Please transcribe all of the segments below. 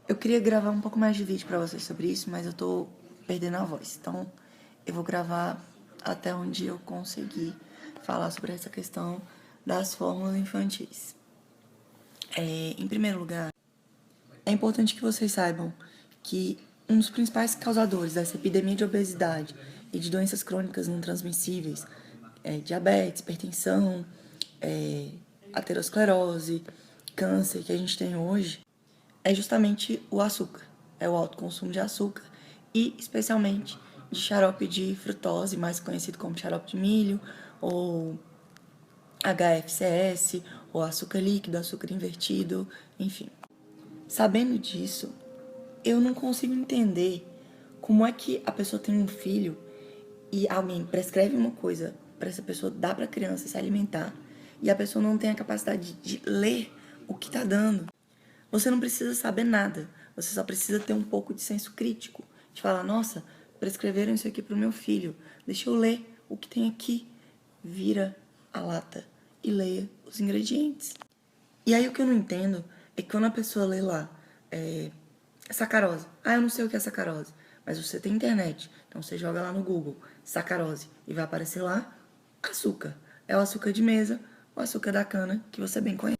Eu queria gravar um pouco mais de vídeo pra vocês sobre isso, mas eu tô perdendo a voz. Então, eu vou gravar até onde eu conseguir falar sobre essa questão das fórmulas infantis. Em primeiro lugar, é importante que vocês saibam que um dos principais causadores dessa epidemia de obesidade e de doenças crônicas não transmissíveis, diabetes, hipertensão, aterosclerose, câncer que a gente tem hoje, é justamente o açúcar. É o alto consumo de açúcar e especialmente de xarope de frutose, mais conhecido como xarope de milho, ou HFCS, ou açúcar líquido, açúcar invertido, enfim. Sabendo disso, eu não consigo entender como é que a pessoa tem um filho e alguém prescreve uma coisa para essa pessoa dar para a criança se alimentar e a pessoa não tem a capacidade de ler o que está dando. Você não precisa saber nada, você só precisa ter um pouco de senso crítico, de falar, nossa, prescreveram isso aqui pro meu filho, deixa eu ler o que tem aqui. Vira a lata e leia os ingredientes. E aí o que eu não entendo é que quando a pessoa lê lá, sacarose, eu não sei o que é sacarose, mas você tem internet, então você joga lá no Google, sacarose, e vai aparecer lá, açúcar. É o açúcar de mesa, o açúcar da cana, que você bem conhece.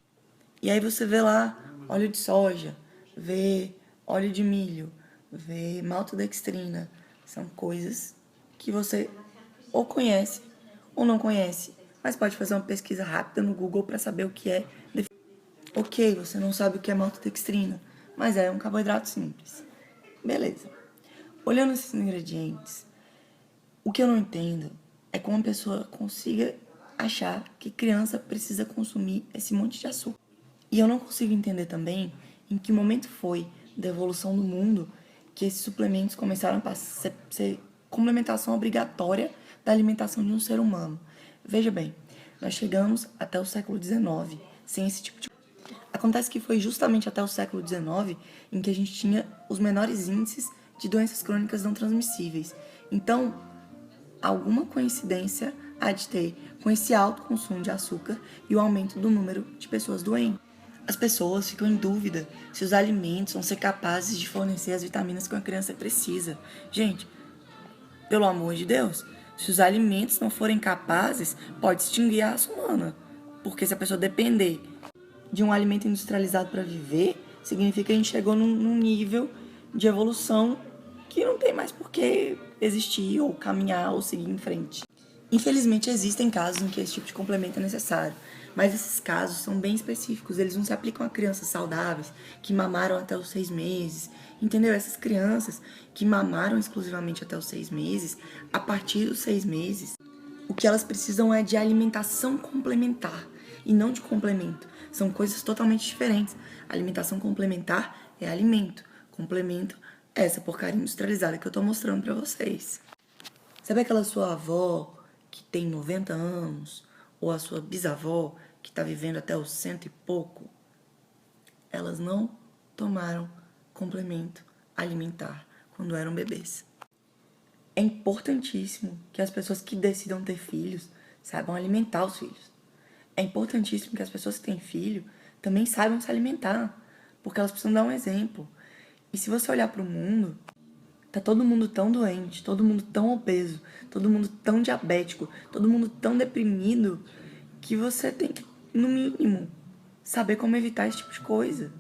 E aí você vê lá óleo de soja, vê óleo de milho, vê maltodextrina. São coisas que você ou conhece ou não conhece, mas pode fazer uma pesquisa rápida no Google para saber o que é. Ok, você não sabe o que é maltodextrina, mas é um carboidrato simples. Beleza. Olhando esses ingredientes, o que eu não entendo é como uma pessoa consiga achar que criança precisa consumir esse monte de açúcar. E eu não consigo entender também em que momento foi da evolução do mundo que esses suplementos começaram a ser complementação obrigatória da alimentação de um ser humano. Veja bem, nós chegamos até o século XIX sem esse tipo de... Acontece que foi justamente até o século XIX em que a gente tinha os menores índices de doenças crônicas não transmissíveis. Então, alguma coincidência há de ter com esse alto consumo de açúcar e o aumento do número de pessoas doentes. As pessoas ficam em dúvida se os alimentos vão ser capazes de fornecer as vitaminas que uma criança precisa. Gente, pelo amor de Deus, se os alimentos não forem capazes, pode extinguir a raça humana. Porque se a pessoa depender de um alimento industrializado para viver, significa que a gente chegou num nível de evolução que não tem mais por que existir, ou caminhar, ou seguir em frente. Infelizmente, existem casos em que esse tipo de complemento é necessário, mas esses casos são bem específicos, eles não se aplicam a crianças saudáveis, que mamaram até os 6 meses, entendeu? Essas crianças que mamaram exclusivamente até os 6 meses, a partir dos 6 meses, o que elas precisam é de alimentação complementar e não de complemento. São coisas totalmente diferentes. Alimentação complementar é alimento, complemento é essa porcaria industrializada que eu tô mostrando pra vocês. Sabe aquela sua avó que tem 90 anos, ou a sua bisavó que tá vivendo até os 100 e pouco? Elas não tomaram complemento alimentar quando eram bebês. É importantíssimo que as pessoas que decidam ter filhos saibam alimentar os filhos. É importantíssimo que as pessoas que têm filho também saibam se alimentar, porque elas precisam dar um exemplo. E se você olhar para o mundo, tá todo mundo tão doente, todo mundo tão obeso, todo mundo tão diabético, todo mundo tão deprimido, que você tem que, no mínimo, saber como evitar esse tipo de coisa.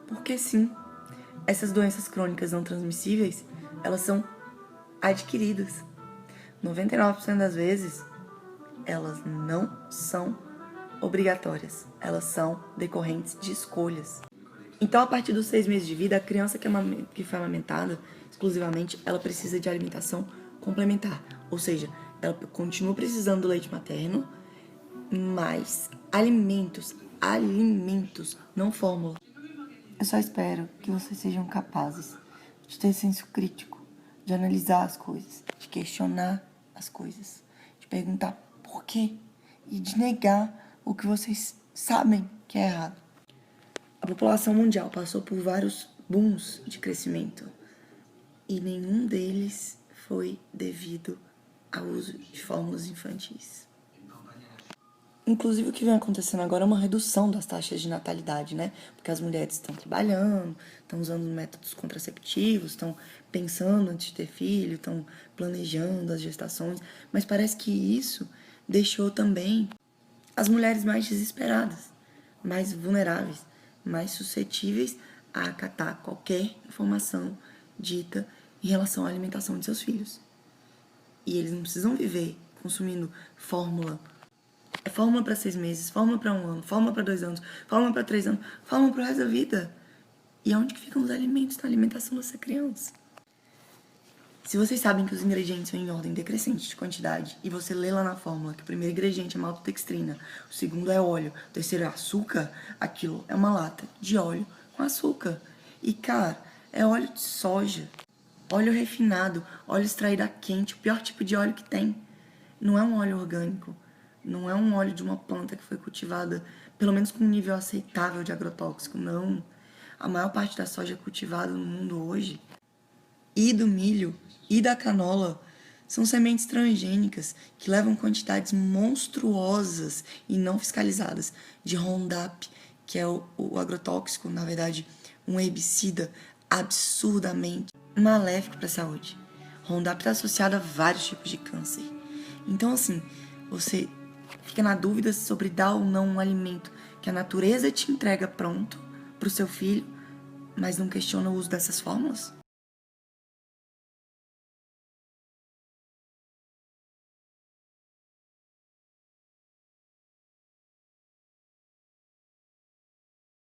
Porque sim, essas doenças crônicas não transmissíveis, elas são adquiridas. 99% das vezes, elas não são obrigatórias. Elas são decorrentes de escolhas. Então, a partir dos 6 meses de vida, a criança que foi amamentada exclusivamente, ela precisa de alimentação complementar. Ou seja, ela continua precisando do leite materno, mas alimentos, não fórmula. Eu só espero que vocês sejam capazes de ter senso crítico, de analisar as coisas, de questionar as coisas, de perguntar por quê e de negar o que vocês sabem que é errado. A população mundial passou por vários booms de crescimento e nenhum deles foi devido ao uso de fórmulas infantis. Inclusive, o que vem acontecendo agora é uma redução das taxas de natalidade, né? Porque as mulheres estão trabalhando, estão usando métodos contraceptivos, estão pensando antes de ter filho, estão planejando as gestações. Mas parece que isso deixou também as mulheres mais desesperadas, mais vulneráveis, mais suscetíveis a acatar qualquer informação dita em relação à alimentação de seus filhos. E eles não precisam viver consumindo fórmula. É fórmula para 6 meses, fórmula para 1 ano, fórmula para 2 anos, fórmula para 3 anos, fórmula pro resto da vida. E aonde que ficam os alimentos na alimentação dessa criança? Se vocês sabem que os ingredientes vêm em ordem decrescente de quantidade e você lê lá na fórmula que o primeiro ingrediente é maltodextrina, o segundo é óleo, o terceiro é açúcar, aquilo é uma lata de óleo com açúcar. E, cara, é óleo de soja, óleo refinado, óleo extraído a quente, o pior tipo de óleo que tem. Não é um óleo orgânico, não é um óleo de uma planta que foi cultivada, pelo menos com um nível aceitável de agrotóxico, não. A maior parte da soja cultivada no mundo hoje, e do milho, e da canola, são sementes transgênicas que levam quantidades monstruosas e não fiscalizadas de Roundup, que é o agrotóxico, na verdade, um herbicida absurdamente maléfico para a saúde. Roundup está associado a vários tipos de câncer. Então, assim, você fica na dúvida sobre dar ou não um alimento que a natureza te entrega pronto para o seu filho, mas não questiona o uso dessas fórmulas?